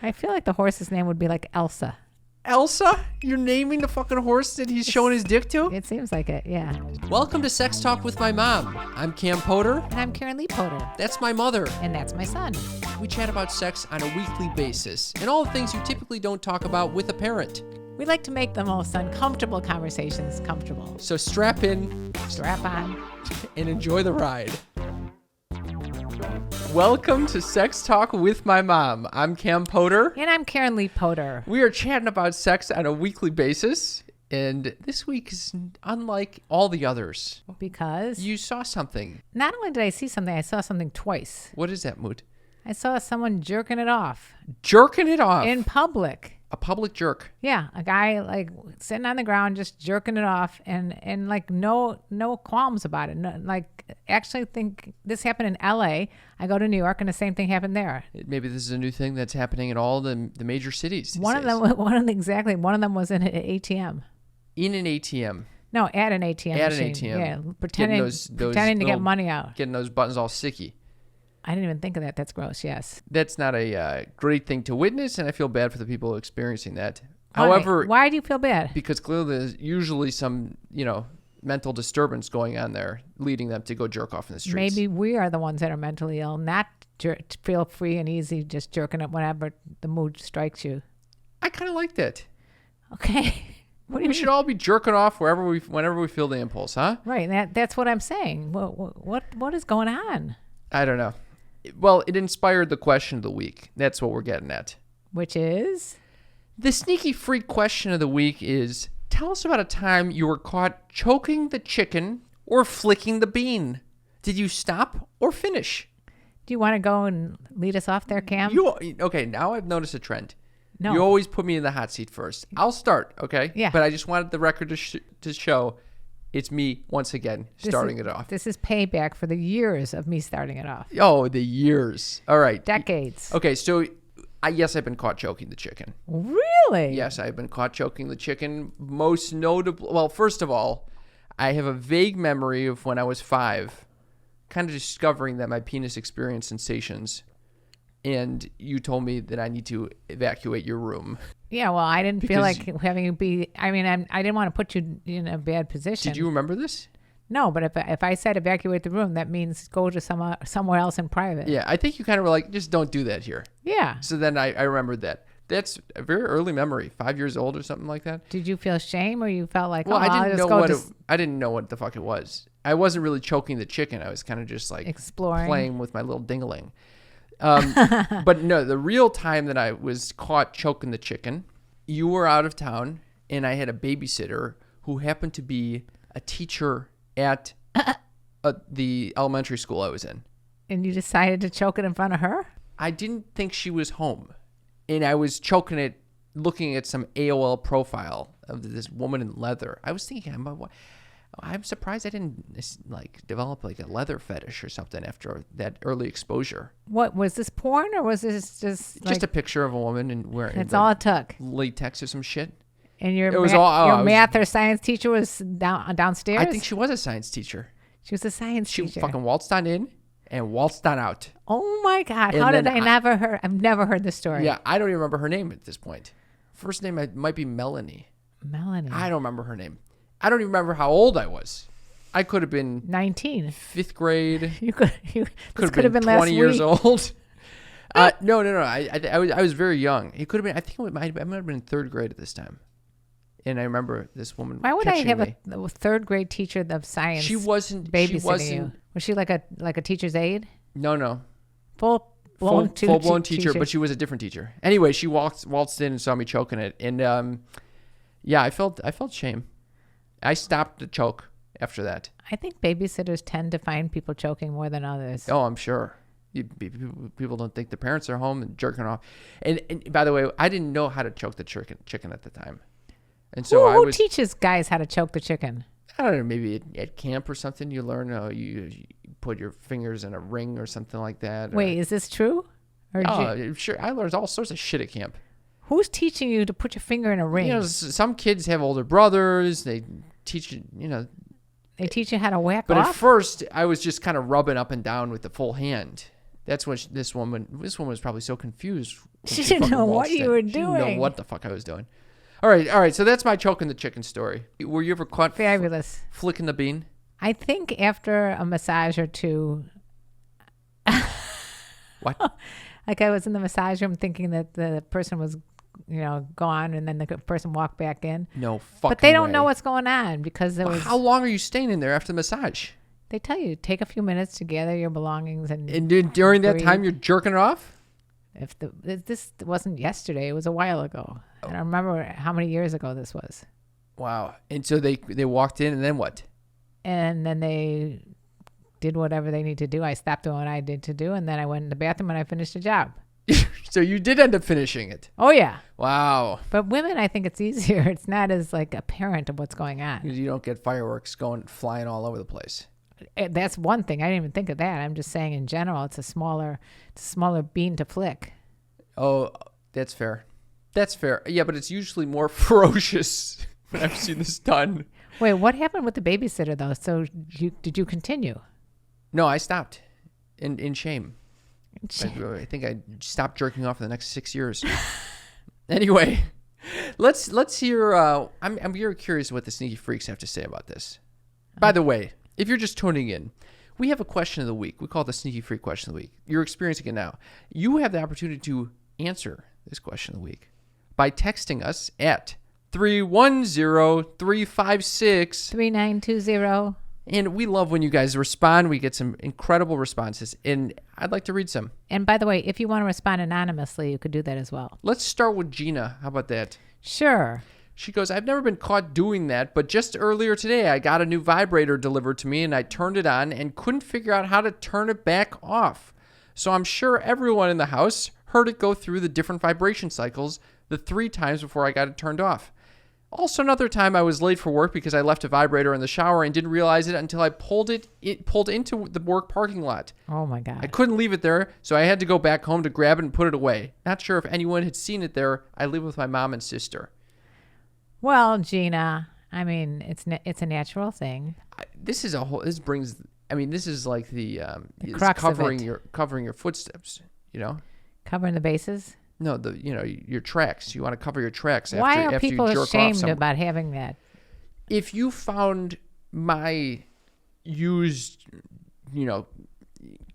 I feel like the horse's name would be like Elsa. Elsa? You're naming the fucking horse that he's showing his dick to? It seems like it, yeah. Welcome to Sex Talk with my mom. I'm Cam Poter. And I'm KarenLee Poter. That's my mother. And that's my son. We chat about sex on a weekly basis and all the things you typically don't talk about with a parent. We like to make the most uncomfortable conversations comfortable. So strap in, Strap on. and enjoy the ride. Welcome to Sex Talk with my mom. I'm Cam Poter. And I'm KarenLee Poter. We are chatting about sex on a weekly basis, and this week is unlike all the others. Because You saw something. not only did I see something, I saw something twice. What is that, Moot? I saw someone jerking it off Jerking it off. in public. A public jerk. Yeah, a guy like sitting on the ground just jerking it off and like no qualms about it. No, like actually think this happened in LA. I go to New York and the same thing happened there. Maybe this is a new thing that's happening in all the major cities. One of them was in an ATM. In an ATM. No, at an ATM At an machine. ATM. Yeah, pretending to get little- money out. Getting those buttons all sicky. I didn't even think of that. That's gross. Yes. That's not a great thing to witness, and I feel bad for the people experiencing that. However, why do you feel bad? because clearly there's usually some, mental disturbance going on there, leading them to go jerk off in the streets. Maybe we are the ones that are mentally ill, not feel free and easy, just jerking it whenever the mood strikes you. I kind of like that. Okay. What do you We mean? should all be jerking off whenever we feel the impulse, huh? Right. That's what I'm saying. What is going on? I don't know. Well, it inspired the question of the week. That's what we're getting at. Which is? The sneaky freak question of the week is, tell us about a time you were caught choking the chicken or flicking the bean. Did you stop or finish? Do you want to go and lead us off there, Cam? Okay, now I've noticed a trend. No. You always put me in the hot seat first. I'll start, okay? Yeah. But I just wanted the record to show it's me, once again, starting it off. This is payback for the years of me starting it off. Oh, the years. All right. Decades. Okay, so yes, I've been caught choking the chicken. Really? Yes, I've been caught choking the chicken. Most notably, well, first of all, I have a vague memory of when I was 5, kind of discovering that my penis experienced sensations. And you told me that I need to evacuate your room. Yeah, well, I didn't feel Because- like having you be, I didn't want to put you in a bad position. Did you remember this? No, but if I said evacuate the room, that means go to somewhere else in private. Yeah, I think you kind of were like, just don't do that here. Yeah. So then I remembered that. That's a very early memory, 5 years old or something like that. Did you feel shame or you felt like, Well, I I'll didn't just know go I didn't know what the fuck it was. I wasn't really choking the chicken. I was kind of just like Exploring. playing with my little dingaling. But no, the real time that I was caught choking the chicken, you were out of town, and I had a babysitter who happened to be a teacher at the elementary school I was in. And you decided to choke it in front of her? I didn't think she was home, and I was choking it, looking at some AOL profile of this woman in leather. I was thinking, I'm surprised I didn't develop like a leather fetish or something after that early exposure. What, was this porn or was this just A picture of a woman and wearing that's all it took? latex or some shit. And your, It was all- your I was- math or science teacher was downstairs? I think she was a science teacher. She was a science She teacher. fucking waltzed on in and waltzed on out. Oh my God. And How did then I've never heard this story. Yeah, I don't even remember her name at this point. First name might be Melanie. Melanie. I don't remember her name. I don't even remember how old I was. I could have been 19. 5th grade. This could have been 20 last years week. old. No. I was very young. It could have been. I think I might have been in 3rd grade at this time. And I remember this woman. Why would I catching have me. a 3rd grade teacher of science? She wasn't babysitting you. Was she like a teacher's aide? No. Full-blown teacher, but she was a different teacher. Anyway, she waltzed in and saw me choking it, and I felt shame. I stopped the choke after that. I think babysitters tend to find people choking more than others. Oh, I'm sure. People don't think the parents are home and jerking off. And by the way, I didn't know how to choke the chicken at the time, and so Who teaches guys how to choke the chicken? I don't know, maybe at camp or something. You learn you put your fingers in a ring or something like that. Wait, is this true? Or Sure. I learned all sorts of shit at camp. who's teaching you to put your finger in a ring? Some kids have older brothers. They teach you. They teach you how to whack But off? at first, I was just kind of rubbing up and down with the full hand. That's what this woman was probably so confused. She didn't know what you were doing. She didn't know what the fuck I was doing. All right. So that's my choking the chicken story. Were you ever caught Fabulous. Flicking the bean? I think after a massage or two. What? Like I was in the massage room thinking that the person was, gone, and then the person walked back in. No fucking But they don't way. know what's going on because there was. How long are you staying in there after the massage? They tell you take a few minutes to gather your belongings and during that breathe. time you're jerking it off? This wasn't yesterday, it was a while ago. I don't remember how many years ago this was. Wow. And so they walked in, and then what? And then they did whatever they need to do. I stopped doing what I did to do, and then I went in the bathroom and I finished the job. So you did end up finishing it. Oh yeah. Wow. But women, I think it's easier. It's not as like apparent of what's going on. You don't get fireworks flying all over the place. That's one thing. I didn't even think of that. I'm just saying in general, it's a smaller bean to flick. Oh, that's fair. That's fair. Yeah, but it's usually more ferocious when I've seen this done. Wait, what happened with the babysitter though? So did you continue? No, I stopped in shame. I think I stopped jerking off for the next 6 years. Anyway, let's hear. I'm very curious what the sneaky freaks have to say about this. By the way, if you're just tuning in, we have a question of the week. We call it the sneaky freak question of the week. You're experiencing it now. You have the opportunity to answer this question of the week by texting us at 310-356-3920. And we love when you guys respond. We get some incredible responses, and I'd like to read some. And by the way, if you want to respond anonymously, you could do that as well. Let's start with Gina. How about that? Sure. She goes, I've never been caught doing that, but just earlier today, I got a new vibrator delivered to me, and I turned it on and couldn't figure out how to turn it back off. So I'm sure everyone in the house heard it go through the different vibration cycles the 3 times before I got it turned off. Also, another time I was late for work because I left a vibrator in the shower and didn't realize it until I pulled into the work parking lot. Oh my God. I couldn't leave it there, so I had to go back home to grab it and put it away. Not sure if anyone had seen it there. I live with my mom and sister. Well, Gina, I mean, it's a natural thing. This is like the it's crux of covering it. covering your footsteps, Covering the bases. No, your tracks. You want to cover your tracks after Why are after people you jerk ashamed off about having that? If you found my used,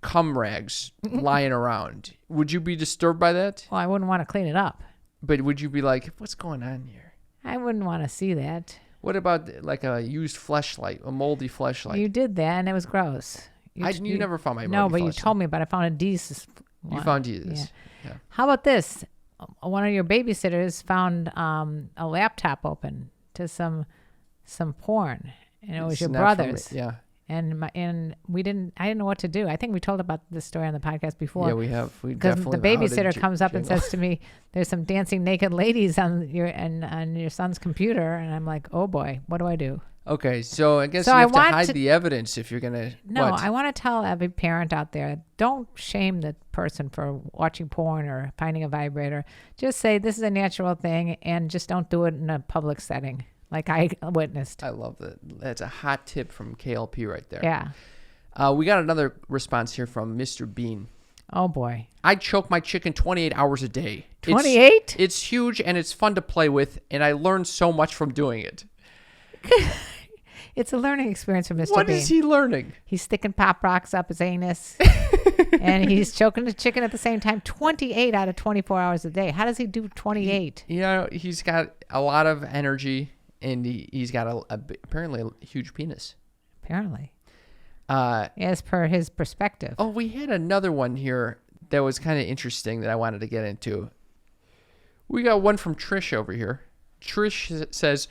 cum rags lying around, would you be disturbed by that? Well, I wouldn't want to clean it up. But would you be like, what's going on here? I wouldn't want to see that. What about like a used fleshlight, a moldy fleshlight? You did that, and it was gross. You never found my moldy No, but you fleshlight. told me about it. I found a decent one. You found Jesus. Yeah. How about this? One of your babysitters found a laptop open to some porn, and it was It's your not from brother's. me. Yeah. And I didn't know what to do. I think we told about this story on the podcast before. Yeah, we have. We Because definitely the know how to babysitter comes up and jiggle. says to me, "There's some dancing naked ladies on your son's computer," and I'm like, "Oh boy, what do I do?" Okay, so I guess So you I have to want hide to- the evidence if you're gonna. No, what? I want to tell every parent out there, don't shame the person for watching porn or finding a vibrator. Just say this is a natural thing and just don't do it in a public setting like I witnessed. I love that. That's a hot tip from KLP right there. Yeah. We got another response here from Mr. Bean. Oh boy. I choke my chicken 28 hours a day. 28? It's huge and it's fun to play with, and I learned so much from doing it. It's a learning experience for Mr. What Bean. is he learning? He's sticking pop rocks up his anus and he's choking the chicken at the same time 28 out of 24 hours a day. How does he do 28? He's got a lot of energy, and he's got apparently a huge penis. Apparently. As per his perspective. Oh, we had another one here that was kind of interesting that I wanted to get into. We got one from Trish over here. Trish says,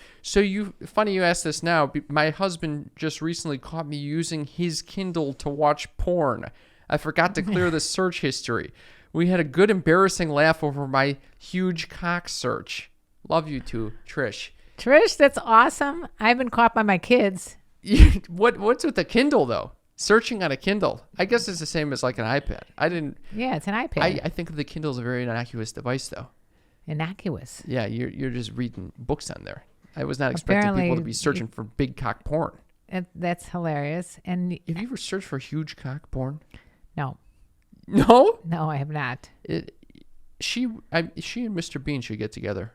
funny you asked this now. My husband just recently caught me using his Kindle to watch porn. I forgot to clear the search history. We had a good embarrassing laugh over my huge cock search. Love you too, Trish. Trish, that's awesome. I've been caught by my kids. What's with the Kindle though? Searching on a Kindle. I guess it's the same as like an iPad. Yeah, it's an iPad. I think of the Kindle as a very innocuous device though. Innocuous. Yeah, you're just reading books on there. I was not expecting people to be searching for big cock porn. That's hilarious. And Have you ever searched for huge cock porn? no. No? No, I have not. She and Mr. Bean should get together.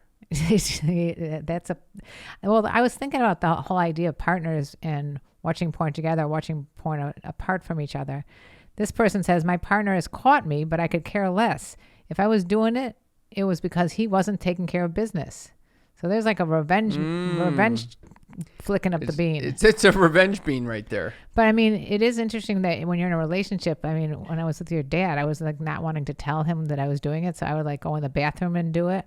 Well, I was thinking about the whole idea of partners and watching porn together, watching porn apart from each other. This person says, my partner has caught me, but I could care less. If I was doing it, it was because he wasn't taking care of business. So there's like a revenge flicking up the bean. It's a revenge bean right there. But I mean, it is interesting that when you're in a relationship, I mean, when I was with your dad, I was like not wanting to tell him that I was doing it. So I would like go in the bathroom and do it.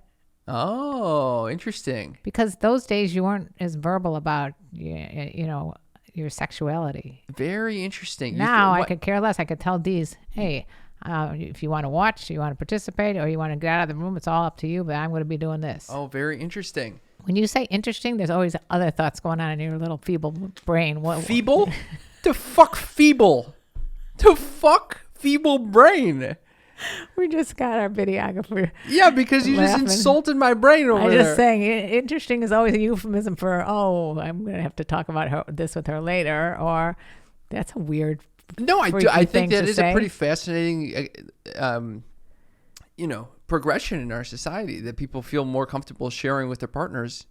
Oh, interesting. Because those days you weren't as verbal about, your sexuality. Very interesting. Now I could care less. I could tell Dee's, hey, if you want to watch, you want to participate, or you want to get out of the room, it's all up to you, but I'm going to be doing this. Oh, very interesting. When you say interesting, there's always other thoughts going on in your little feeble brain. Feeble? The fuck feeble? The fuck feeble brain? We just got our videographer. Yeah, because you just insulted my brain over there. I'm just saying, interesting is always a euphemism for, I'm going to have to talk about this with her later, or that's a weird. No, I do. I think that is a pretty fascinating, progression in our society, that people feel more comfortable sharing with their partners.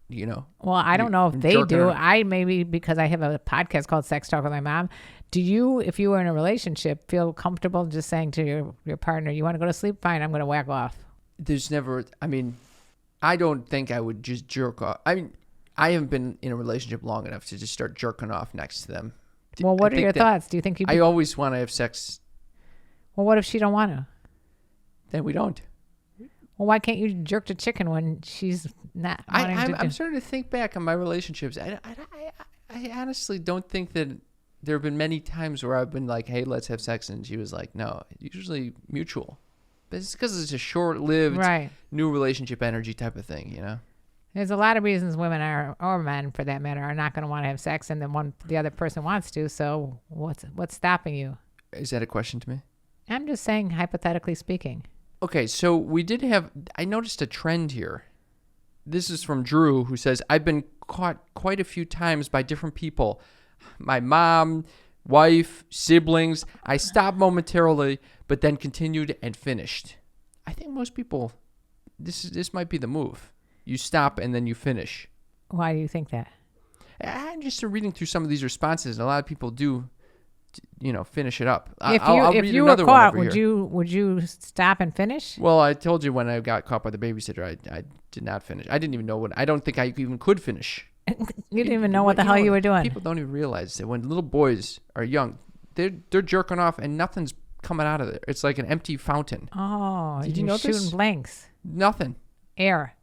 Well, I don't know if they do. I maybe because I have a podcast called Sex Talk with My Mom. Do you, if you were in a relationship, feel comfortable just saying to your partner, you want to go to sleep? Fine, I'm going to whack off. There's never, I don't think I would just jerk off. I haven't been in a relationship long enough to just start jerking off next to them. Well, what are your thoughts? Do you think I always want to have sex. Well, what if she don't want to? Then we don't. Well, why can't you jerk the chicken when she's not wanting to do? I'm starting to think back on my relationships. I honestly don't think that there have been many times where I've been like, hey, let's have sex. And she was like, no, usually mutual. But it's because it's a short-lived new relationship energy type of thing, There's a lot of reasons women or men, for that matter, are not going to want to have sex, and then the other person wants to. So what's stopping you? Is that a question to me? I'm just saying, hypothetically speaking. Okay, so I noticed a trend here. This is from Drew, who says, I've been caught quite a few times by different people. My mom, wife, siblings. I stopped momentarily, but then continued and finished. I think most people, this might be the move. You stop and then you finish. Why do you think that? I'm just reading through some of these responses. A lot of people do, finish it up. If you were caught, would you stop and finish? Well, I told you when I got caught by the babysitter, I did not finish. I didn't even know I don't think I even could finish. You didn't even know what the hell you were doing. People don't even realize that when little boys are young, they're jerking off and nothing's coming out of there. It's like an empty fountain. Oh, did you know shooting blanks? Nothing. Air.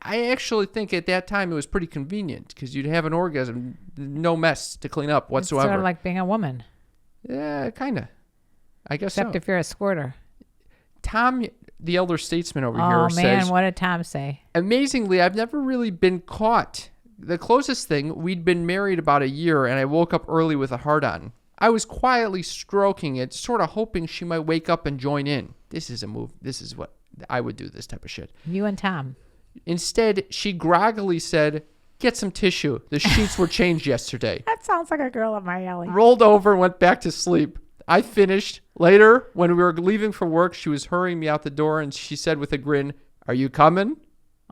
I actually think at that time it was pretty convenient because you'd have an orgasm, no mess to clean up whatsoever. It's sort of like being a woman. Yeah, kind of. I guess Except if you're a squirter. Tom, the elder statesman over here, says... Oh, man, what did Tom say? Amazingly, I've never really been caught. The closest thing, we'd been married about a year, and I woke up early with a hard-on. I was quietly stroking it, sort of hoping she might wake up and join in. This is a move. This is what I would do, this type of shit. You and Tom. Instead, she groggily said, get some tissue. The sheets were changed yesterday. That sounds like a girl up my alley. Rolled over and went back to sleep. I finished. Later, when we were leaving for work, she was hurrying me out the door, and she said with a grin, are you coming?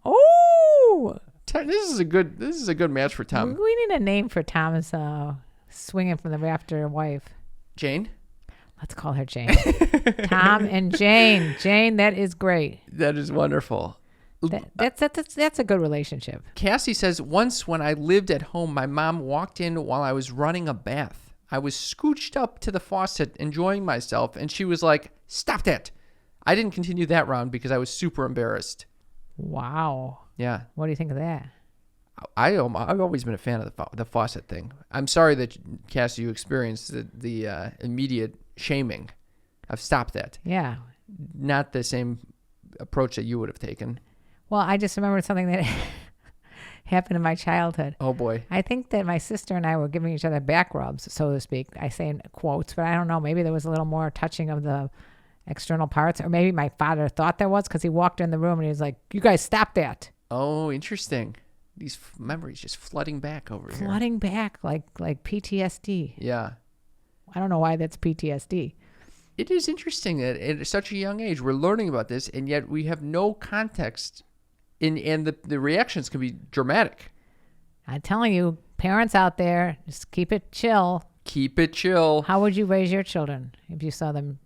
Oh! This is a good match for Tom. We need a name for Tom's swinging from the rafter wife. Jane? Let's call her Jane. Tom and Jane. Jane, that is great. That is wonderful. That's a good relationship. Cassie says, once when I lived at home, my mom walked in while I was running a bath. I was scooched up to the faucet, enjoying myself, and she was like, stop that. I didn't continue that round because I was super embarrassed. Wow. Yeah. What do you think of that? I've always been a fan of the faucet thing. I'm sorry that, Cassie, you experienced the immediate shaming. I've stopped that. Yeah. Not the same approach that you would have taken. Well, I just remembered something that happened in my childhood. Oh, boy. I think that my sister and I were giving each other back rubs, so to speak. I say in quotes, but I don't know. Maybe there was a little more touching of the external parts, or maybe my father thought there was because he walked in the room and he was like, you guys stop that. Oh, interesting. These memories just flooding back over here. Flooding back like PTSD. Yeah. I don't know why that's PTSD. it is interesting that at such a young age we're learning about this, and yet we have no context, and the reactions can be dramatic. I'm telling you, parents out there, just keep it chill. Keep it chill. How would you raise your children if you saw them?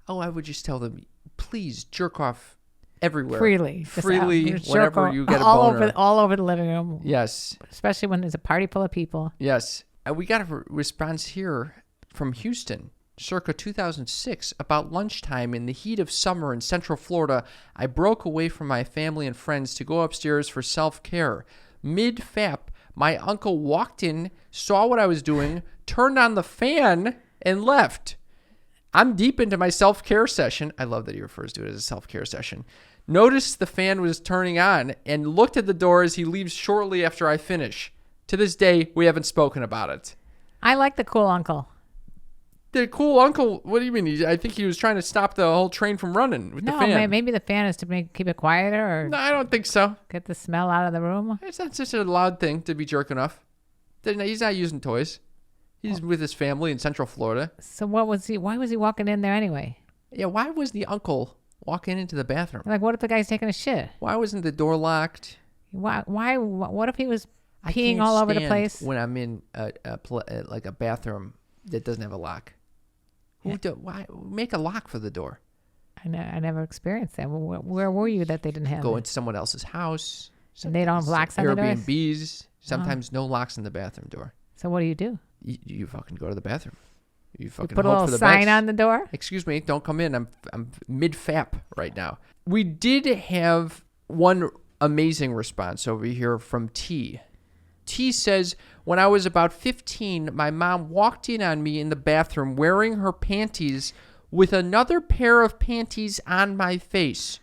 Oh, I would just tell them, please jerk off everywhere. Freely. Just whenever you get a boner. All over the living room. Yes. Especially when there's a party full of people. Yes. We got a response here from Houston, circa 2006, about lunchtime in the heat of summer in Central Florida. I broke away from my family and friends to go upstairs for self-care. Mid-fap, my uncle walked in, saw what I was doing, turned on the fan, and left. I'm deep into my self-care session. I love that he refers to it as a self-care session. Noticed the fan was turning on and looked at the door as he leaves shortly after I finish. To this day, we haven't spoken about it. I like the cool uncle. The cool uncle, what do you mean? I think he was trying to stop the whole train from running with the fan. No, maybe the fan is to keep it quieter or No, I don't think so. get the smell out of the room. It's not such a loud thing to be jerking off. He's not using toys. He's with his family in Central Florida. So why was he walking in there anyway? Yeah, why was the uncle walking into the bathroom? Like, what if the guy's taking a shit? Why wasn't the door locked? Why? What if he was I peeing can't all over the stand place? when I'm in like a bathroom that doesn't have a lock. Why make a lock for the door? I never experienced that. Where were you that they didn't have Go it? into someone else's house. And they don't have locks on the doors? Airbnbs. Sometimes no locks in the bathroom door. So what do? You fucking go to the bathroom. You fucking Put a hope little for the sign best. on the door? Excuse me, don't come in. I'm mid-fap right now. We did have one amazing response over here from T. T says, when I was about 15, my mom walked in on me in the bathroom wearing her panties with another pair of panties on my face,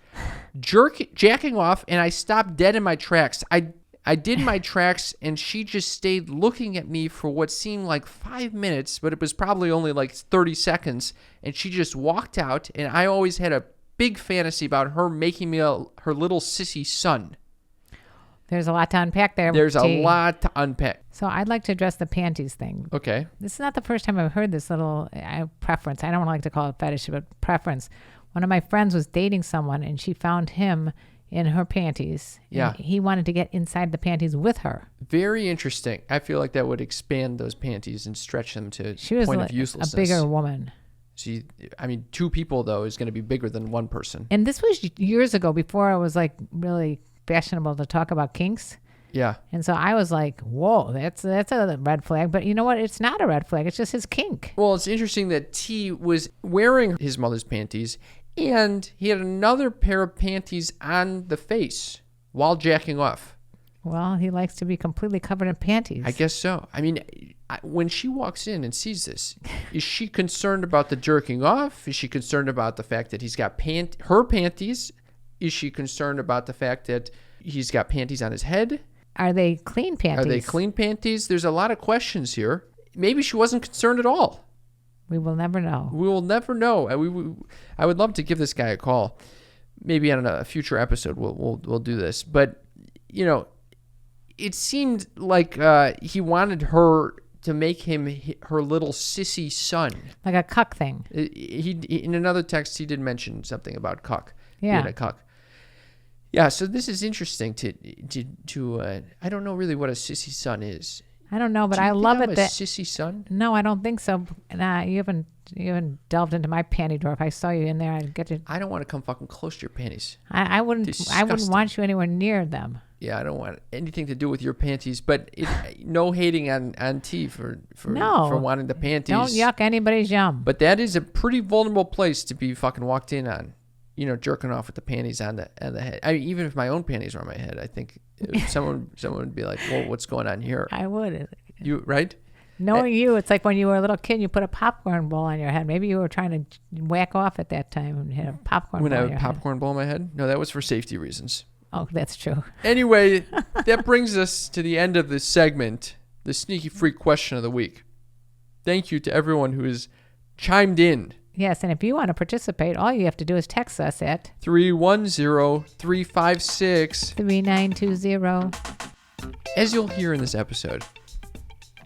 jacking off, and I stopped dead in my tracks. I did my tracks, and she just stayed looking at me for what seemed like 5 minutes, but it was probably only like 30 seconds, and she just walked out, and I always had a big fantasy about her making me her little sissy son. There's a lot to unpack there. There's a T. lot to unpack. So I'd like to address the panties thing. Okay. This is not the first time I've heard this little preference. I don't like to call it fetish, but preference. One of my friends was dating someone, and she found him in her panties. Yeah. He wanted to get inside the panties with her. Very interesting. I feel like that would expand those panties and stretch them to She was point like of uselessness. a bigger woman. Two people, though, is going to be bigger than one person. And this was years ago, before it was like really fashionable to talk about kinks. Yeah. And so I was like, whoa, that's a red flag. But you know what? It's not a red flag. It's just his kink. Well, it's interesting that T was wearing his mother's panties, and he had another pair of panties on the face while jacking off. Well, he likes to be completely covered in panties. I guess so. I mean, when she walks in and sees this, is she concerned about the jerking off? Is she concerned about the fact that he's got her panties? Is she concerned about the fact that he's got panties on his head? Are they clean panties? Are they clean panties? There's a lot of questions here. Maybe she wasn't concerned at all. We will never know. We will never know. I would love to give this guy a call. Maybe on a future episode we'll do this. But, you know, it seemed like he wanted her to make him her little sissy son. Like a cuck thing. He in another text, he did mention something about cuck. Yeah. Being a cuck. Yeah, so this is interesting to I don't know really what a sissy son is. I don't know, but Do you I think love I'm it a that sissy son? No, I don't think so. Nah, you haven't delved into my panty drawer. If I saw you in there, I'd get you. I don't want to come fucking close to your panties. I wouldn't Disgusting. want you anywhere near them. Yeah, I don't want anything to do with your panties. But no hating on T for No. wanting the panties. Don't yuck anybody's yum. But that is a pretty vulnerable place to be fucking walked in on. You know, jerking off with the panties on the head. I mean, even if my own panties were on my head, I think someone would be like, "Whoa, what's going on here?" I would. You right? Knowing you, it's like when you were a little kid, you put a popcorn bowl on your head. Maybe you were trying to whack off at that time and hit a popcorn When bowl I on had a your popcorn bowl in my head? No, that was for safety reasons. head. Oh, that's true. Anyway, that brings us to the end of this segment, the Sneaky Freak question of the week. Thank you to everyone who has chimed in. Yes, and if you want to participate, all you have to do is text us at 310-356. 3920. As you'll hear in this episode,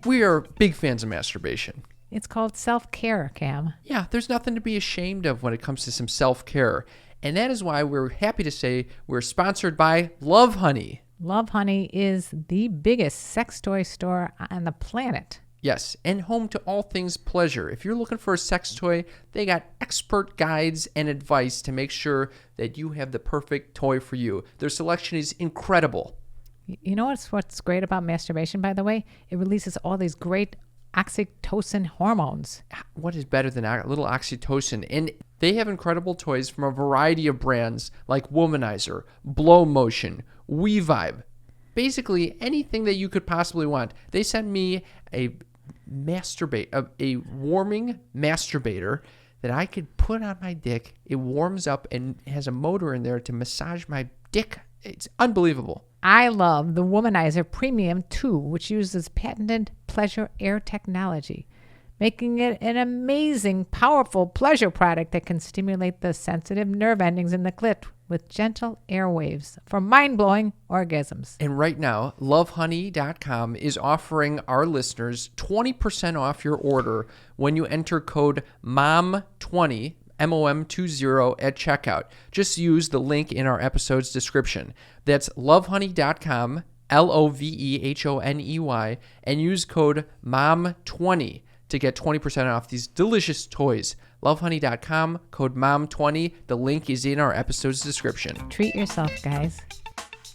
we are big fans of masturbation. It's called self-care, Cam. Yeah, there's nothing to be ashamed of when it comes to some self-care. And that is why we're happy to say we're sponsored by Love Honey. Love Honey is the biggest sex toy store on the planet. Yes, and home to all things pleasure. If you're looking for a sex toy, they got expert guides and advice to make sure that you have the perfect toy for you. Their selection is incredible. You know what's great about masturbation, by the way? It releases all these great oxytocin hormones. What is better than a little oxytocin? And they have incredible toys from a variety of brands like Womanizer, Blow Motion, WeVibe. Basically, anything that you could possibly want. They sent me a warming masturbator that I could put on my dick. It warms up and has a motor in there to massage my dick. It's unbelievable. I love the Womanizer Premium 2, which uses patented pleasure air technology, making it an amazing, powerful pleasure product that can stimulate the sensitive nerve endings in the clit with gentle airwaves for mind-blowing orgasms. And right now, lovehoney.com is offering our listeners 20% off your order when you enter code MOM20, MOM20 at checkout. Just use the link in our episode's description. That's lovehoney.com, LOVEHONEY, and use code MOM20 to get 20% off these delicious toys. Lovehoney.com, code MOM20. The link is in our episode's description. Treat yourself, guys.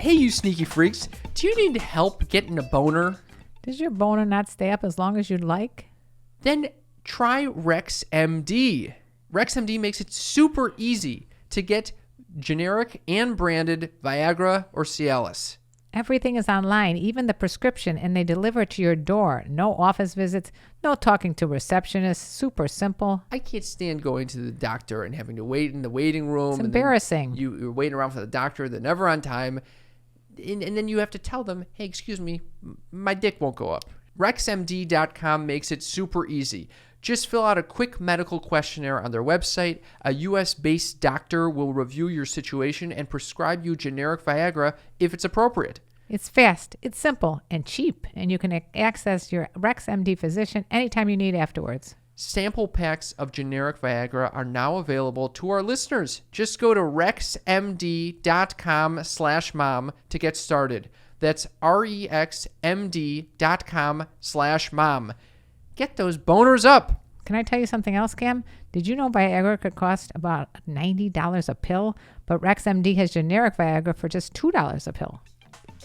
Hey, you sneaky freaks. Do you need help getting a boner? Does your boner not stay up as long as you'd like? Then try RexMD. RexMD makes it super easy to get generic and branded Viagra or Cialis. Everything is online, even the prescription, and they deliver it to your door. No office visits, no talking to receptionists. Super simple. I can't stand going to the doctor and having to wait in the waiting room. It's embarrassing. You're waiting around for the doctor. They're never on time. And then you have to tell them, hey, excuse me, my dick won't go up. RexMD.com makes it super easy. Just fill out a quick medical questionnaire on their website. A U.S.-based doctor will review your situation and prescribe you generic Viagra if it's appropriate. It's fast, it's simple, and cheap, and you can access your RexMD physician anytime you need afterwards. Sample packs of generic Viagra are now available to our listeners. Just go to rexmd.com/mom to get started. That's rexmd.com/mom. Get those boners up. Can I tell you something else, Cam? Did you know Viagra could cost about $90 a pill, but RexMD has generic Viagra for just $2 a pill?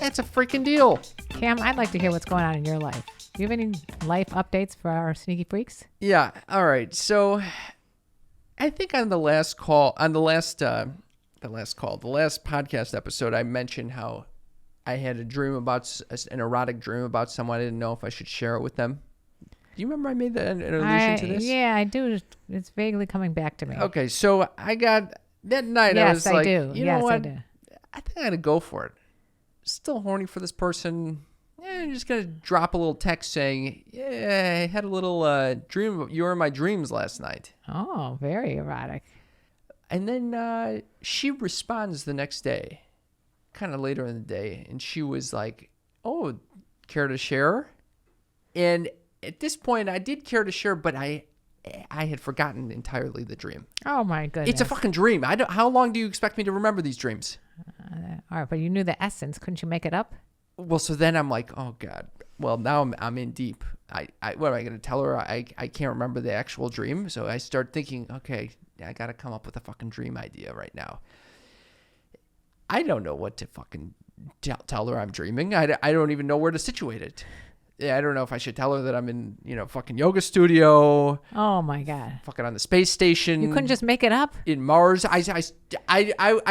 That's a freaking deal. Cam, I'd like to hear what's going on in your life. Do you have any life updates for our sneaky freaks? Yeah. All right. So I think on the last podcast episode, I mentioned how I had an erotic dream about someone. I didn't know if I should share it with them. Do you remember I made an allusion to this? Yeah, I do. It's vaguely coming back to me. Okay. So I got that night. Yes, I was like, do. You know what? I do. I think I got to go for it. Still horny for this person. I'm just going to drop a little text saying, yeah, I had a little dream. You were in my dreams last night. Oh, very erotic. And then she responds the next day, kind of later in the day. And she was like, oh, care to share? And at this point, I did care to share, but I had forgotten entirely the dream. Oh, my goodness. It's a fucking dream. How long do you expect me to remember these dreams? All right, but you knew the essence. Couldn't you make it up? Well, so then I'm like, oh God. Well, now I'm in deep. What am I going to tell her? I can't remember the actual dream. So I start thinking, okay, I got to come up with a fucking dream idea right now. I don't know what to fucking tell her I'm dreaming. I don't even know where to situate it. Yeah, I don't know if I should tell her that I'm in, fucking yoga studio. Oh my God. Fucking on the space station. You couldn't just make it up? In Mars. I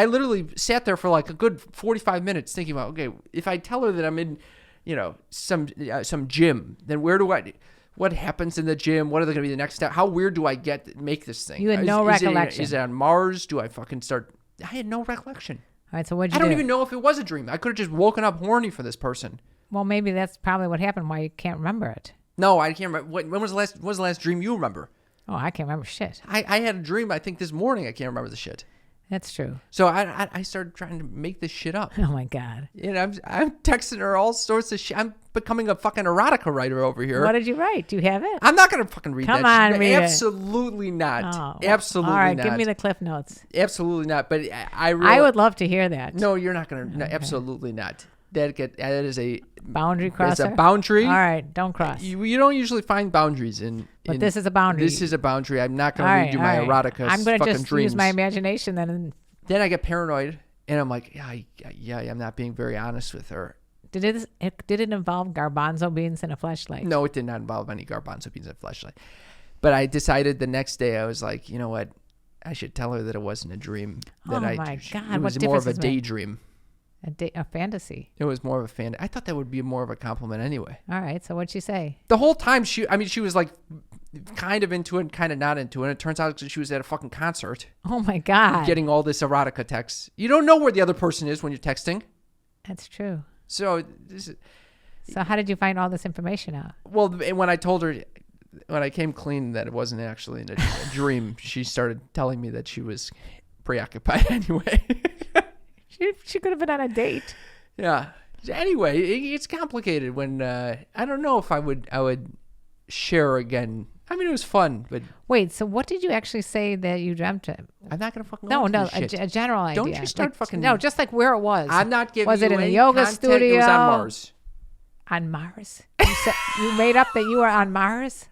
literally sat there for like a good 45 minutes thinking about, okay, if I tell her that I'm in, some gym, then what happens in the gym? What are they going to be the next step? How weird do I make this thing? You had no recollection. Is it on Mars? Do I fucking start? I had no recollection. All right, so what'd you do? I don't even know if it was a dream. I could have just woken up horny for this person. Well, maybe that's probably what happened, why you can't remember it. No, I can't remember. When was the last dream you remember? Oh, I can't remember shit. I had a dream, I think, this morning. I can't remember the shit. That's true. So I started trying to make this shit up. Oh my God. And I'm texting her all sorts of shit. I'm becoming a fucking erotica writer over here. What did you write? Do you have it? I'm not going to fucking read Come that on, shit. read it. Absolutely not. Oh, well, Absolutely all right, not. give me the Cliff Notes. Absolutely not. But I would love to hear that. No, you're not going to. No, absolutely not. That is a boundary crosser. It's a boundary. All right, don't cross. You don't usually find boundaries But this is a boundary. This is a boundary. I'm not going to read you my erotica. I'm going to just dreams. use my imagination then. Then I get paranoid, and I'm like, yeah, I'm not being very honest with her. Did it involve garbanzo beans and a fleshlight? No, it did not involve any garbanzo beans and a fleshlight. But I decided the next day, I was like, you know what? I should tell her that it wasn't a dream. That my God. It was more of a daydream. A fantasy. It was more of a fan. I thought that would be more of a compliment anyway. All right. So what'd she say? The whole time she was like kind of into it and kind of not into it. And it turns out she was at a fucking concert. Oh my God. Getting all this erotica text. You don't know where the other person is when you're texting. That's true. So how did you find all this information out? Well, when I told her, when I came clean that it wasn't actually a dream, she started telling me that she was preoccupied anyway. She could have been on a date. Yeah. Anyway, it's complicated when I don't know if I would share again. I mean, it was fun, but wait. So what did you actually say that you dreamt of? I'm not gonna fucking a general idea. Don't you start fucking just like where it was. I'm not giving. Was you it in a any yoga content. studio? It was on Mars. On Mars? You made up that you were on Mars,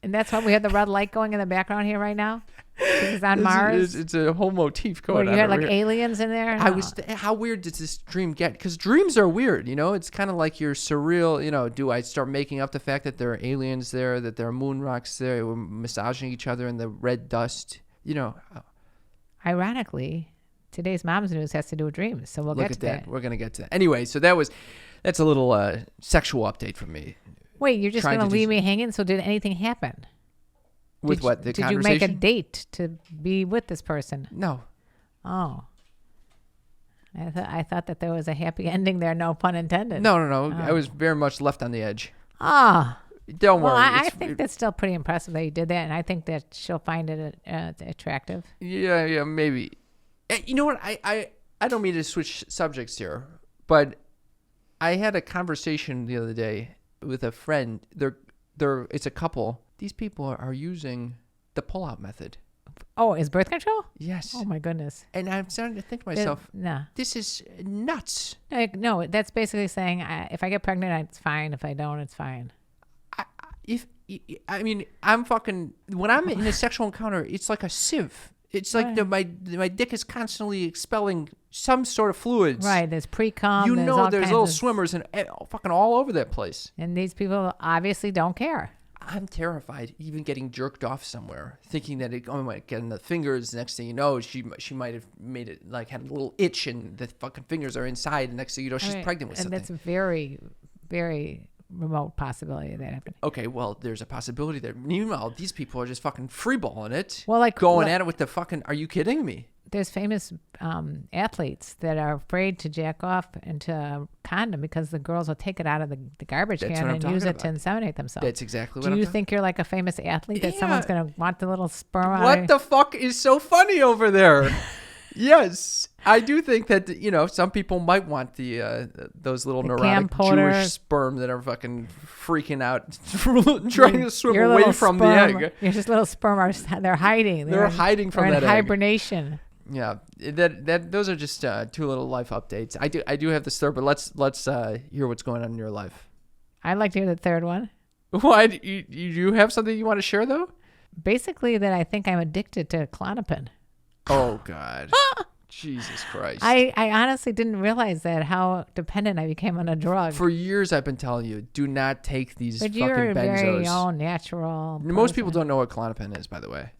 and that's why we had the red light going in the background here right now. It's on Mars. It's a whole motif going on. You had like here. aliens in there. No. How weird does this dream get? Because dreams are weird, you know. It's kind of like you're surreal. You know, do I start making up the fact that there are aliens there, that there are moon rocks there, we're massaging each other in the red dust? You know. Ironically, today's Mom's News has to do with dreams, so we'll get to that. We're gonna get to that. Anyway, so that's a little sexual update from me. Wait, you're just gonna leave me hanging? So did anything happen? With the conversation? Did you make a date to be with this person? No. Oh. I thought that there was a happy ending there, no pun intended. No. Oh. I was very much left on the edge. Ah. Don't worry. I think that's still pretty impressive that you did that, and I think that she'll find it attractive. Yeah, maybe. You know what? I don't mean to switch subjects here, but I had a conversation the other day with a friend. It's a couple. These people are using the pull-out method. Oh, is birth control? Yes. Oh, my goodness. And I'm starting to think to myself, no. This is nuts. No, that's basically saying if I get pregnant, it's fine. If I don't, it's fine. I'm fucking... When I'm in a sexual encounter, it's like a sieve. It's like my dick is constantly expelling some sort of fluids. Right. There's pre-cum. You know there's little swimmers and fucking all over that place. And these people obviously don't care. I'm terrified even getting jerked off somewhere, thinking that it might get in the fingers. Next thing you know, she might have made it like had a little itch and the fucking fingers are inside. And next thing you know, she's pregnant with something. And that's a very, very remote possibility of that happening. Okay, well, there's a possibility there. Meanwhile, these people are just fucking freeballing it. Well, like going at it with the fucking... Are you kidding me? There's famous athletes that are afraid to jack off into a condom because the girls will take it out of the garbage can and use it to inseminate themselves. That's exactly what I'm Do you think you're like a famous athlete that someone's going to want the little sperm out? What the fuck is so funny over there? Yes, I do think that, you know, some people might want those little neurotic Jewish sperm that are fucking freaking out, trying to swim away from the egg. Your just little sperm they're hiding. They're hiding from that egg. They're in hibernation. Yeah, those are just two little life updates. I do have this third, but let's hear what's going on in your life. I'd like to hear the third one. Why do you have something you want to share though? Basically, that I think I'm addicted to Klonopin. Oh God. Jesus Christ. I honestly didn't realize how dependent I became on a drug. For years I've been telling you, do not take these fucking benzos. But you're a very own natural person. Most people don't know what Klonopin is, by the way.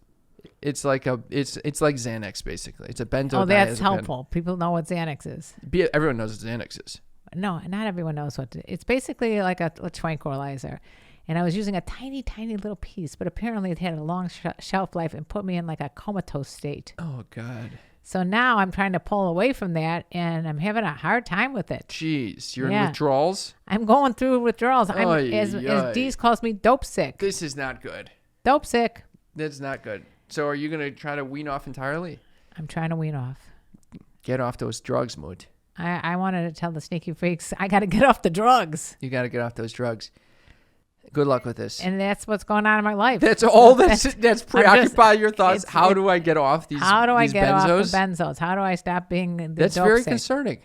It's like it's like Xanax basically. It's a benzodiazepine. Oh, that's helpful. People know what Xanax is. Everyone knows what Xanax is. No, not everyone knows what it's basically like a tranquilizer. And I was using a tiny, tiny little piece, but apparently it had a long shelf life and put me in like a comatose state. Oh, God. So now I'm trying to pull away from that, and I'm having a hard time with it. Jeez, you're in withdrawals? I'm going through withdrawals. As Deez calls me, dope sick. This is not good. Dope sick. That's not good. So are you going to try to wean off entirely? I'm trying to wean off. Get off those drugs, Mood. I wanted to tell the sneaky freaks, I got to get off the drugs. You got to get off those drugs. Good luck with this. And that's what's going on in my life. That's all that's preoccupy your thoughts. How do I get off these benzos? How do I get off the benzos? How do I stop being the That's dope very sick? concerning.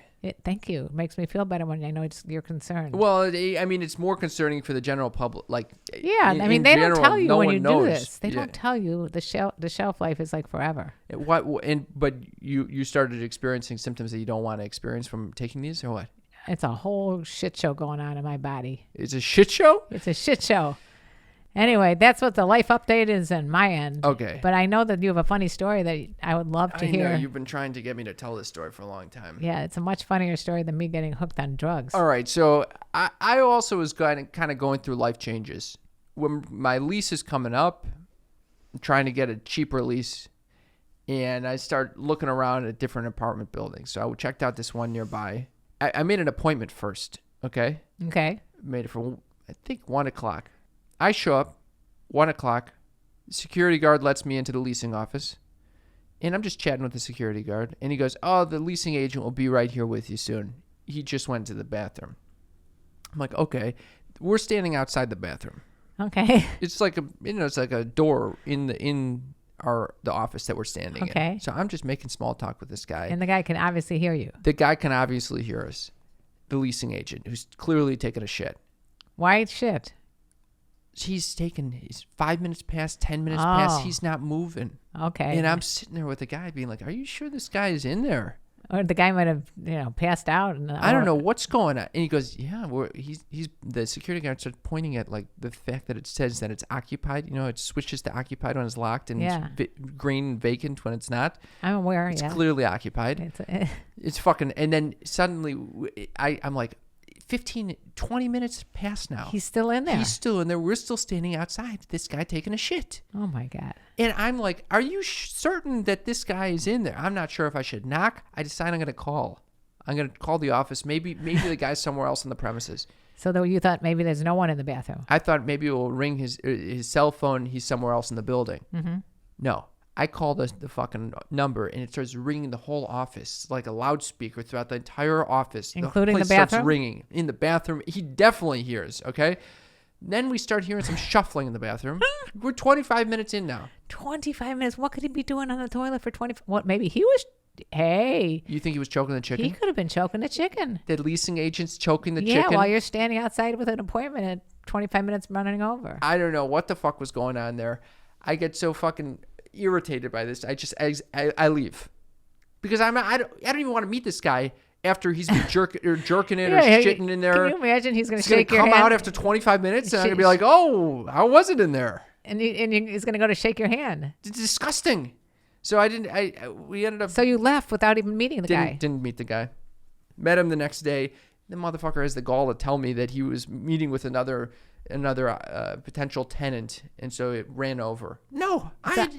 Thank you. It makes me feel better when I know you're concerned. Well, I mean, it's more concerning for the general public. Like, yeah, I mean, they don't tell you when you do this. They Yeah. don't tell you the shelf life is like forever. But you started experiencing symptoms that you don't want to experience from taking these, or what? It's a whole shit show going on in my body. It's a shit show? It's a shit show. Anyway, that's what the life update is on my end. Okay. But I know that you have a funny story that I would love to hear. I know, you've been trying to get me to tell this story for a long time. Yeah, it's a much funnier story than me getting hooked on drugs. All right, so I also was kind of going through life changes. When my lease is coming up, I'm trying to get a cheaper lease, and I start looking around at different apartment buildings. So I checked out this one nearby. I made an appointment first, okay? Okay. Made it for, I think, 1 o'clock. I show up, 1 o'clock. The security guard lets me into the leasing office. And I'm just chatting with the security guard. And he goes, oh, the leasing agent will be right here with you soon. He just went to the bathroom. I'm like, okay. We're standing outside the bathroom. Okay. It's like a door in the office that we're standing in. Okay. So I'm just making small talk with this guy. And the guy can obviously hear you. The guy can obviously hear us. The leasing agent, who's clearly taking a shit. Why shit? He's 5 minutes past, 10 minutes past. He's not moving. Okay. And I'm sitting there with the guy being like, are you sure this guy is in there? Or the guy might have, passed out. I don't know what's going on. And he goes, yeah, he's the security guard starts pointing at like the fact that it says that it's occupied. It switches to occupied when it's locked and it's green and vacant when it's not. I'm aware, It's clearly occupied. It's fucking, and then suddenly I'm like, 20 minutes past now. He's still in there. He's still in there. We're still standing outside. This guy taking a shit. Oh, my God. And I'm like, are you certain that this guy is in there? I'm not sure if I should knock. I decide I'm going to call. I'm going to call the office. Maybe the guy's somewhere else on the premises. So though you thought maybe there's no one in the bathroom. I thought maybe it will ring his cell phone. He's somewhere else in the building. Mm-hmm. No. I call the fucking number, and it starts ringing the whole office like a loudspeaker throughout the entire office. Including the place the bathroom? starts ringing. In the bathroom, he definitely hears, okay? Then we start hearing some shuffling in the bathroom. We're 25 minutes in now. 25 minutes? What could he be doing on the toilet for 20? What? Maybe he was... Hey. You think he was choking the chicken? He could have been choking the chicken. The leasing agent's choking the Yeah, chicken? while you're standing outside with an appointment at 25 minutes running over. I don't know what the fuck was going on there. I get so fucking irritated by this. I leave because I don't even want to meet this guy after he's been jerking it or shitting in there. Can you imagine he's going to He's shake gonna your come hand? out after 25 minutes and I'm gonna be like, oh, how was it in there? And he's going to go to shake your hand. It's disgusting. So we ended up. So you left without even meeting the guy. Didn't meet the guy. Met him the next day. The motherfucker has the gall to tell me that he was meeting with another potential tenant, and so it ran over. No,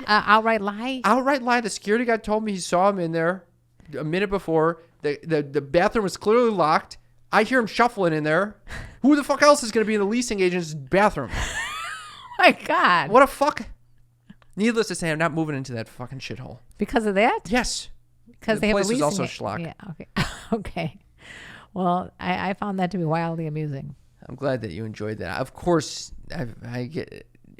outright lie. Outright lie. The security guy told me he saw him in there a minute before. The bathroom was clearly locked. I hear him shuffling in there. Who the fuck else is going to be in the leasing agent's bathroom? My God. What a fuck. Needless to say, I'm not moving into that fucking shithole. Because of that? Yes. Because the they have a place leasing. was also schlock. Yeah. Okay. Okay. Well, I found that to be wildly amusing. I'm glad that you enjoyed that. Of course,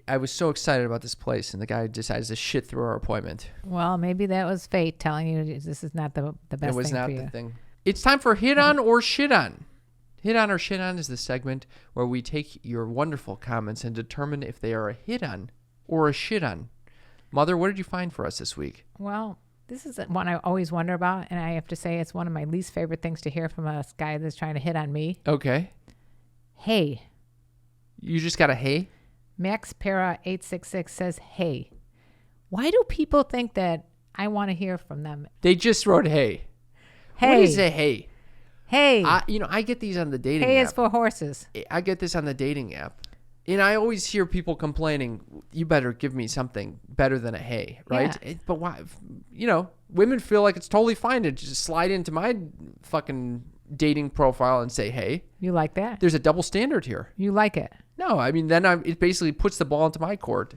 I was so excited about this place, and the guy decides to shit through our appointment. Well, maybe that was fate telling you this is not the best thing for you. It was not the thing. It's time for Hit On or Shit On. Hit On or Shit On is the segment where we take your wonderful comments and determine if they are a hit on or a shit on. Mother, what did you find for us this week? Well, this is one I always wonder about, and I have to say it's one of my least favorite things to hear from a guy that's trying to hit on me. Okay. Hey. You just got a hey? Max Para 866 says, hey. Why do people think that I want to hear from them? They just wrote hey. Hey. What is a hey? Hey. I get these on the dating app. Hey is for horses. I get this on the dating app. And I always hear people complaining, you better give me something better than a hey, right? Yeah. But why? Women feel like it's totally fine to just slide into my fucking dating profile and say hey. You like that? There's a double standard here. You like it? No, I mean, then it basically puts the ball into my court.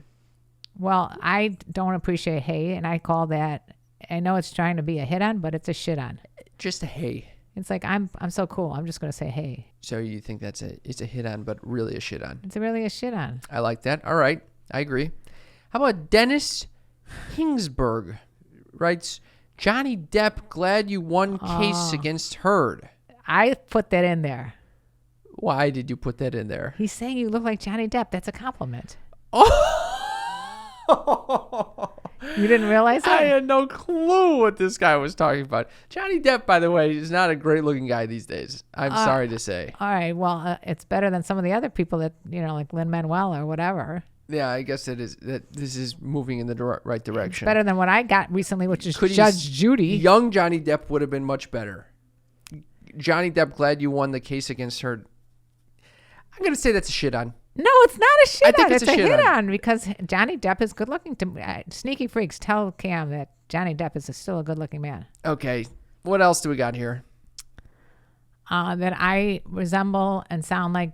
Well, I don't appreciate hey, and I call that I know it's trying to be a hit on, but it's a shit on. Just a hey. It's like, I'm so cool. I'm just going to say hey. So you think it's a hit on, but really a shit on. It's really a shit on. I like that. All right. I agree. How about Dennis Hingsberg writes, Johnny Depp, glad you won case against Heard. I put that in there. Why did you put that in there? He's saying you look like Johnny Depp. That's a compliment. Oh! You didn't realize that? I had no clue what this guy was talking about. Johnny Depp, by the way, is not a great-looking guy these days. I'm sorry to say. All right. Well, it's better than some of the other people that, like Lin-Manuel or whatever. Yeah, I guess it is. That this is moving in the right direction. It's better than what I got recently, which is Judge Judy. Young Johnny Depp would have been much better. Johnny Depp, glad you won the case against her. I'm going to say that's a shit on. No, it's not a shit on. It's a hit on because Johnny Depp is good looking. Sneaky freaks, tell Cam that Johnny Depp is still a good looking man. Okay. What else do we got here? That I resemble and sound like,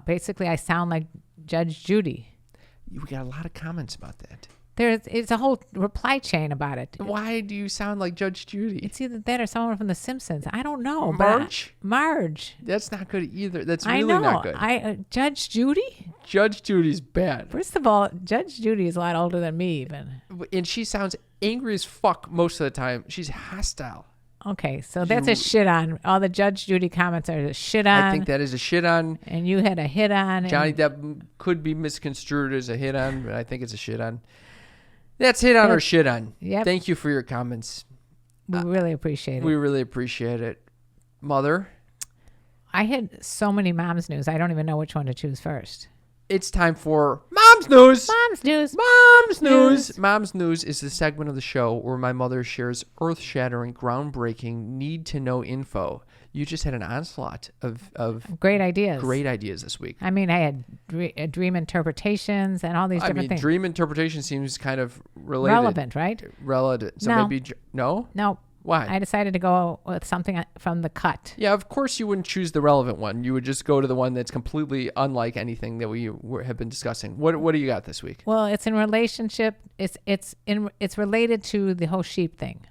basically I sound like Judge Judy. We got a lot of comments about that. It's a whole reply chain about it. Why do you sound like Judge Judy? It's either that or someone from The Simpsons. I don't know. Marge? Marge. That's not good either. That's really not good. Judge Judy? Judge Judy's bad. First of all, Judge Judy is a lot older than me even. And she sounds angry as fuck most of the time. She's hostile. Okay, so that's a shit on. All the Judge Judy comments are a shit on. I think that is a shit on. And you had a hit on. Johnny Depp could be misconstrued as a hit on, but I think it's a shit on. That's hit on or shit on. Yep. Thank you for your comments. We really appreciate it. We really appreciate it. Mother? I had so many mom's news. I don't even know which one to choose first. It's time for Mom's News. Mom's News. Mom's News. Mom's News is the segment of the show where my mother shares earth-shattering, groundbreaking, need-to-know info. You just had an onslaught of great ideas. Great ideas this week. I mean, I had dream interpretations and all these different things. Dream interpretation seems kind of related. Relevant, right? Relevant. So no. maybe no? No. Why? I decided to go with something from the cut. Yeah, of course you wouldn't choose the relevant one. You would just go to the one that's completely unlike anything that we have been discussing. What do you got this week? Well, it's in relationship. It's related to the whole sheep thing.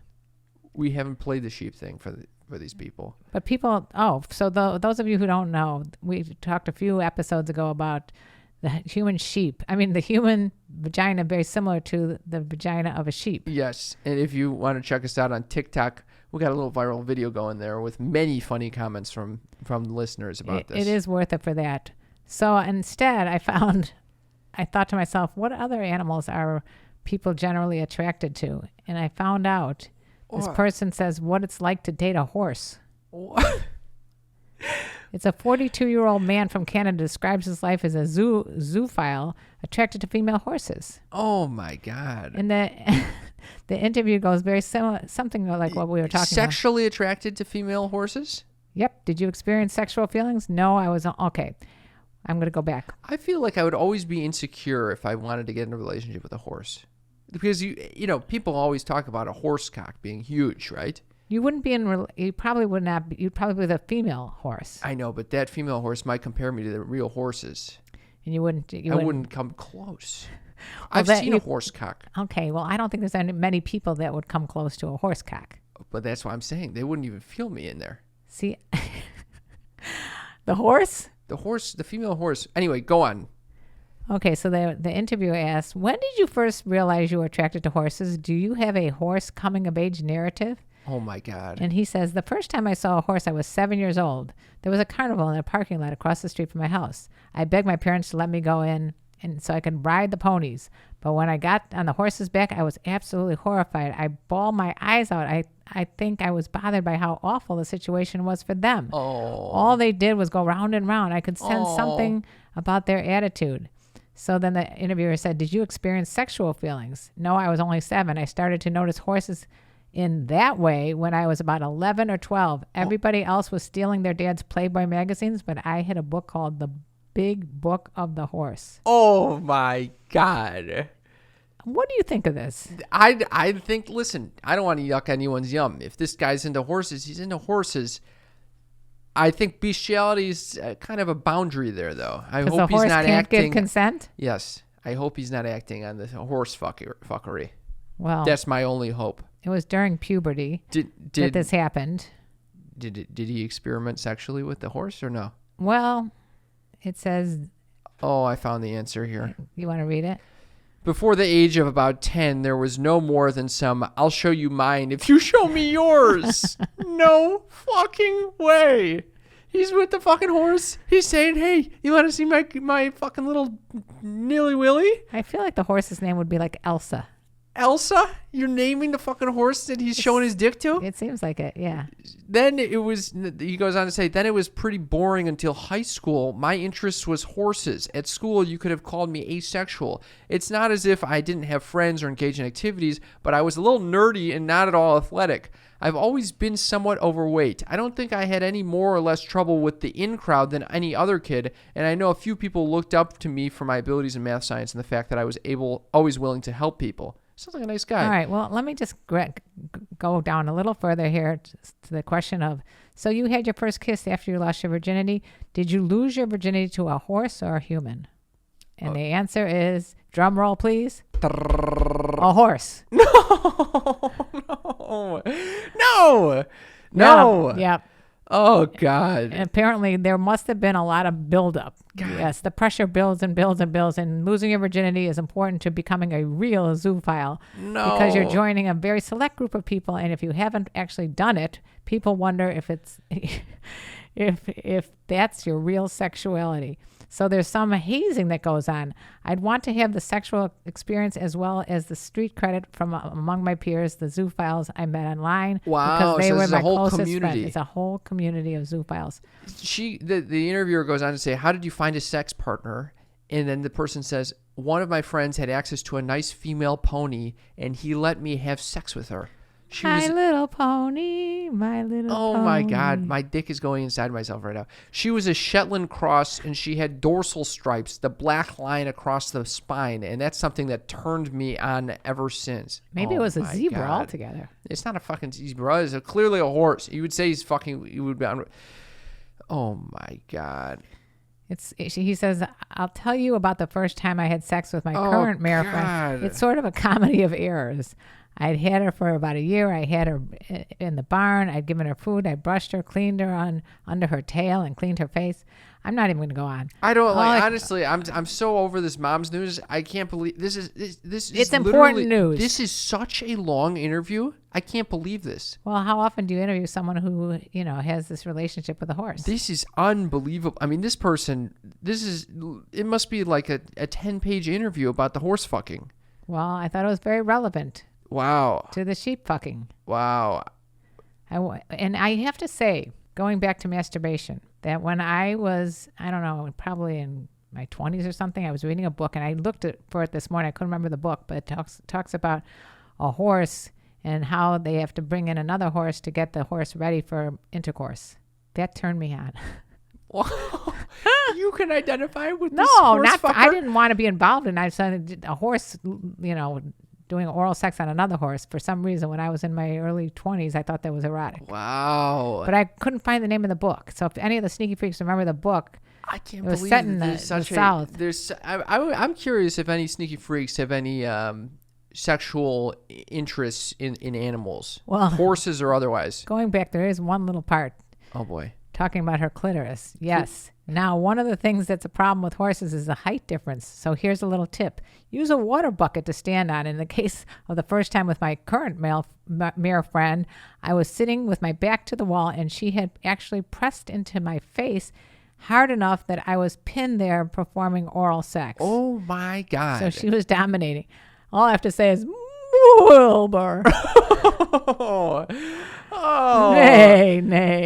We haven't played the sheep thing for these people. But people, so those of you who don't know, we talked a few episodes ago about the human sheep. I mean, the human vagina, very similar to the vagina of a sheep. Yes. And if you want to check us out on TikTok, we got a little viral video going there with many funny comments from listeners about this. It is worth it for that. So instead, I thought to myself, what other animals are people generally attracted to? And I found out this person says what it's like to date a horse. What? It's a 42-year-old man from Canada describes his life as a zoophile attracted to female horses. Oh, my God. And the interview goes very similar, something like what we were talking about. Sexually attracted to female horses? Yep. Did you experience sexual feelings? No, I was. Okay. I'm going to go back. I feel like I would always be insecure if I wanted to get in a relationship with a horse. Because, people always talk about a horse cock being huge, right? You wouldn't be you probably would not be, you'd probably be the female horse. I know, but that female horse might compare me to the real horses. And you wouldn't. I wouldn't come close. I've seen a horse cock. Okay, well, I don't think there's many people that would come close to a horse cock. But that's what I'm saying. They wouldn't even feel me in there. See, the horse? The female horse. Anyway, go on. Okay, so the interviewer asked, when did you first realize you were attracted to horses? Do you have a horse coming of age narrative? Oh, my God. And he says, the first time I saw a horse, I was 7 years old. There was a carnival in a parking lot across the street from my house. I begged my parents to let me go in and so I could ride the ponies. But when I got on the horse's back, I was absolutely horrified. I bawled my eyes out. I think I was bothered by how awful the situation was for them. Oh. All they did was go round and round. I could sense something about their attitude. So then the interviewer said, did you experience sexual feelings? No, I was only 7. I started to notice horses in that way when I was about 11 or 12. Everybody else was stealing their dad's Playboy magazines, but I had a book called The Big Book of the Horse. Oh, my God. What do you think of this? I think, listen, I don't want to yuck anyone's yum. If this guy's into horses, he's into horses. I think bestiality is kind of a boundary there, though. I hope he's not can't acting. Give consent? Yes. I hope he's not acting on this horse fuckery. Well, that's my only hope. It was during puberty that this happened. Did he experiment sexually with the horse or no? Well, it says... Oh, I found the answer here. You want to read it? Before the age of about 10, there was no more than some, I'll show you mine if you show me yours. No fucking way. He's with the fucking horse. He's saying, hey, you want to see my fucking little nilly willy? I feel like the horse's name would be like Elsa. Elsa? You're naming the fucking horse that he's showing his dick to? It seems like it, yeah. Then he goes on to say, then it was pretty boring until high school. My interest was horses. At school, you could have called me asexual. It's not as if I didn't have friends or engage in activities, but I was a little nerdy and not at all athletic. I've always been somewhat overweight. I don't think I had any more or less trouble with the in crowd than any other kid, and I know a few people looked up to me for my abilities in math, science, and the fact that I was always willing to help people. Sounds like a nice guy. All right. Well, let me just go down a little further here to the question of, so you had your first kiss after you lost your virginity. Did you lose your virginity to a horse or a human? And the answer is, drum roll, please. A horse. No. Yep. Oh, God. And apparently, there must have been a lot of buildup. Yes, the pressure builds and builds and builds, and losing your virginity is important to becoming a real zoophile. No. Because you're joining a very select group of people, and if you haven't actually done it, people wonder if it's if that's your real sexuality. So there's some hazing that goes on. I'd want to have the sexual experience as well as the street credit from among my peers, the zoophiles I met online. Wow, because they so were this is my a whole closest community. friend. It's a whole community of zoophiles. The interviewer goes on to say, how did you find a sex partner? And then the person says, one of my friends had access to a nice female pony, and he let me have sex with her. My little pony. Oh my God, my dick is going inside myself right now. She was a Shetland cross, and she had dorsal stripes, the black line across the spine, and that's something that turned me on ever since. Maybe it was a zebra altogether. It's not a fucking zebra. It's clearly a horse. You would say he's fucking. You would be on. Oh my God. He says, I'll tell you about the first time I had sex with my current married friend. It's sort of a comedy of errors. I'd had her for about a year. I had her in the barn. I'd given her food. I brushed her, cleaned her under her tail, and cleaned her face. I'm not even going to go on. I don't honestly. I'm so over this mom's news. I can't believe this is. It's important news. This is such a long interview. I can't believe this. Well, how often do you interview someone who has this relationship with a horse? This is unbelievable. I mean, this person. It must be like a 10-page interview about the horse fucking. Well, I thought it was very relevant. Wow. To the sheep fucking. Wow. And I have to say, going back to masturbation, that when I was, I don't know, probably in my 20s or something, I was reading a book, and I looked for it this morning. I couldn't remember the book, but it talks about a horse and how they have to bring in another horse to get the horse ready for intercourse. That turned me on. You can identify with no, this horse not. fucker? I didn't want to be involved in. I said a horse, doing oral sex on another horse. For some reason, when I was in my early 20s, I thought that was erotic. Wow. But I couldn't find the name of the book. So if any of the sneaky freaks remember the book, I can't it was believe set in the South. I'm curious if any sneaky freaks have any sexual interests in animals, horses or otherwise. Going back, there is one little part. Oh, boy. Talking about her clitoris. Yes. Now, one of the things that's a problem with horses is the height difference. So here's a little tip. Use a water bucket to stand on. In the case of the first time with my current male friend, I was sitting with my back to the wall, and she had actually pressed into my face hard enough that I was pinned there performing oral sex. Oh, my God. So she was dominating. All I have to say is, Wilbur. Oh, nay.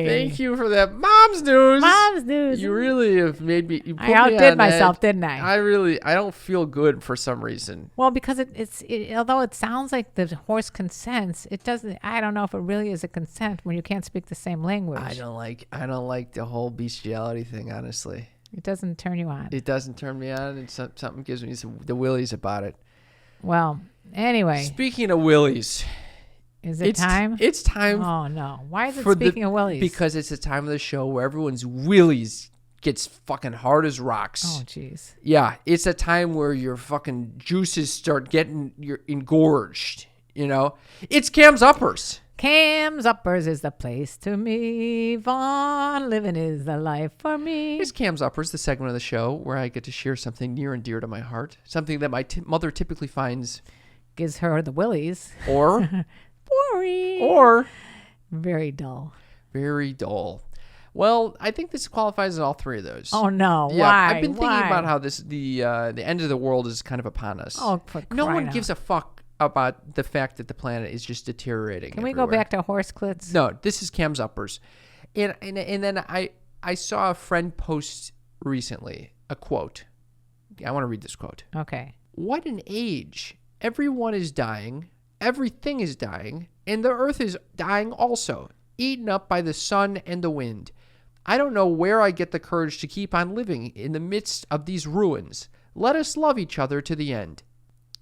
Thank you for that mom's news. Mom's news. You really have made me. I outdid myself, didn't I? I don't feel good for some reason. Well, because although it sounds like the horse consents, it doesn't. I don't know if it really is a consent when you can't speak the same language. I don't like the whole bestiality thing, honestly. It doesn't turn you on. It doesn't turn me on, and something gives me the willies about it. Well, anyway. Speaking of willies. Is it time? It's time. Oh, no. Why is it speaking of willies? Because it's the time of the show where everyone's willies gets fucking hard as rocks. Oh, jeez. Yeah, it's a time where your fucking juices start getting engorged. You know, it's Cam's Uppers. Cam's Uppers is the place to move on. Living is the life for me. It's Cam's Uppers, the segment of the show where I get to share something near and dear to my heart, something that my mother typically finds Gives her the willies. or Boring. or Very dull. very dull. Well, I think this qualifies as all three of those. Oh, no. Yeah, Why? I've been thinking Why? about how the end of the world is kind of upon us. Oh, for No crying one out. gives a fuck about the fact that the planet is just deteriorating. Can we go everywhere. back to horse clits? No, this is Cam's Uppers. And then I saw a friend post recently a quote. I want to read this quote. Okay. What an age. Everyone is dying. Everything is dying. And the earth is dying also, eaten up by the sun and the wind. I don't know where I get the courage to keep on living in the midst of these ruins. Let us love each other to the end.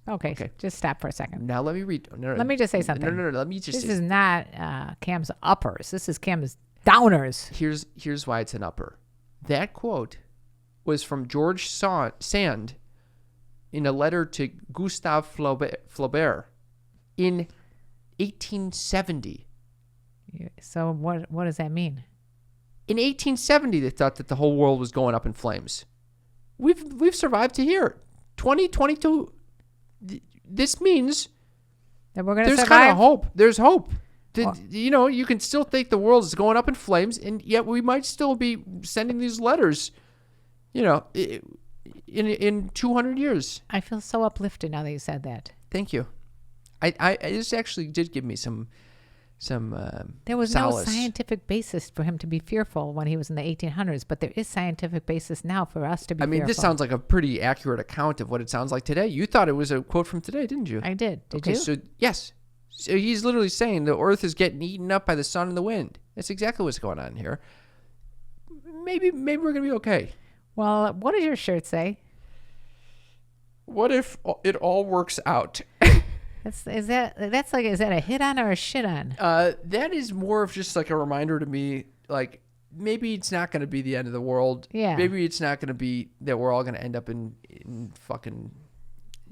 Okay. Just stop for a second. Now let me read. No, Let me just say something. No. Let me just This say. is not Cam's Uppers. This is Cam's Downers. Here's why it's an upper. That quote was from George Sand in a letter to Gustave Flaubert in 1870. So what does that mean? In 1870, they thought that the whole world was going up in flames. We've survived to here. 2022. This means That we're going to there's survive? kind of hope. There's hope. Well- You know, you can still think the world is going up in flames, and yet we might still be sending these letters, you know, in 200 years. I feel so uplifted now that you said that. Thank you. I this actually did give me some There was solace. no scientific basis for him to be fearful when he was in the 1800s, but there is scientific basis now for us to be I mean, fearful. this sounds like a pretty accurate account of what it sounds like today. You thought it was a quote from today, didn't you? I did. Did Okay, you? so yes. So he's literally saying the earth is getting eaten up by the sun and the wind. That's exactly what's going on here. Maybe we're going to be okay. Well, what does your shirt say? What if it all works out? Is that a hit on or a shit on? That is more of just like a reminder to me, like maybe it's not going to be the end of the world. Yeah. Maybe it's not going to be that we're all going to end up in fucking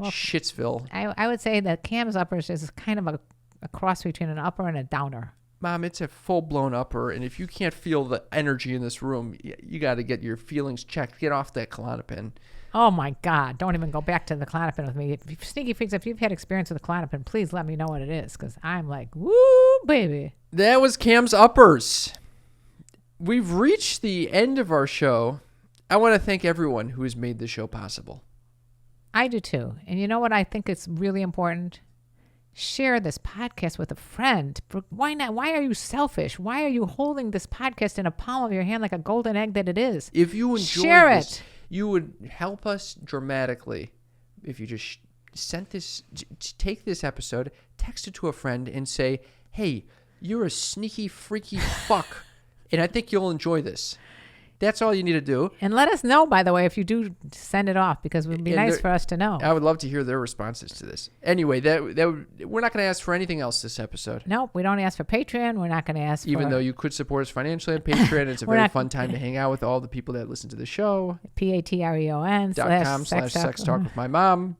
Shitsville. I would say that Cam's Uppers is kind of a cross between an upper and a downer. Mom, it's a full-blown upper, and if you can't feel the energy in this room, you got to get your feelings checked. Get off that Klonopin. Oh my God! Don't even go back to the Klonopin with me. Sneaky freaks, if you've had experience with the Klonopin, please let me know what it is, because I'm like, woo, baby. That was Cam's Uppers. We've reached the end of our show. I want to thank everyone who has made this show possible. I do too. And you know what I think is really important? Share this podcast with a friend. Why not? Why are you selfish? Why are you holding this podcast in a palm of your hand like a golden egg that it is? If you enjoy Share this, it. you would help us dramatically if you just sent this, take this episode, text it to a friend and say, hey, you're a sneaky, freaky fuck, and I think you'll enjoy this. That's all you need to do. And let us know, by the way, if you do send it off, because it would be And nice for us to know. I would love to hear their responses to this. Anyway, we're not going to ask for anything else this episode. Nope, we don't ask for Patreon. We're not going to ask Even for though you could support us financially on Patreon. It's a We're very not- fun time to hang out with all the people that listen to the show. patreon.com/sex .com/sex talk with my mom.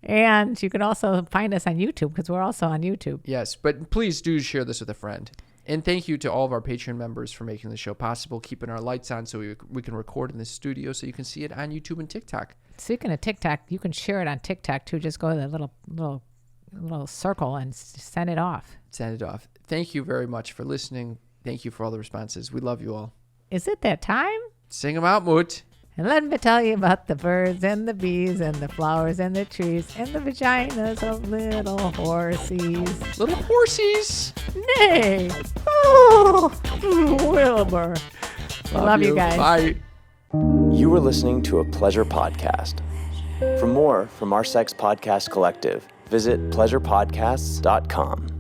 And you can also find us on YouTube, because we're also on YouTube. Yes, but please do share this with a friend. And thank you to all of our Patreon members for making the show possible, keeping our lights on so we can record in the studio so you can see it on YouTube and TikTok. Speaking of TikTok, you can share it on TikTok too. Just go to the little circle and send it off. Send it off. Thank you very much for listening. Thank you for all the responses. We love you all. Is it that time? Sing them out, Moot. And let me tell you about the birds and the bees and the flowers and the trees and the vaginas of little horsies. Little horsies. Nay! Oh, Wilbur. Love you guys. Bye. You were listening to a Pleasure Podcast. For more from our Sex Podcast Collective, visit pleasurepodcasts.com.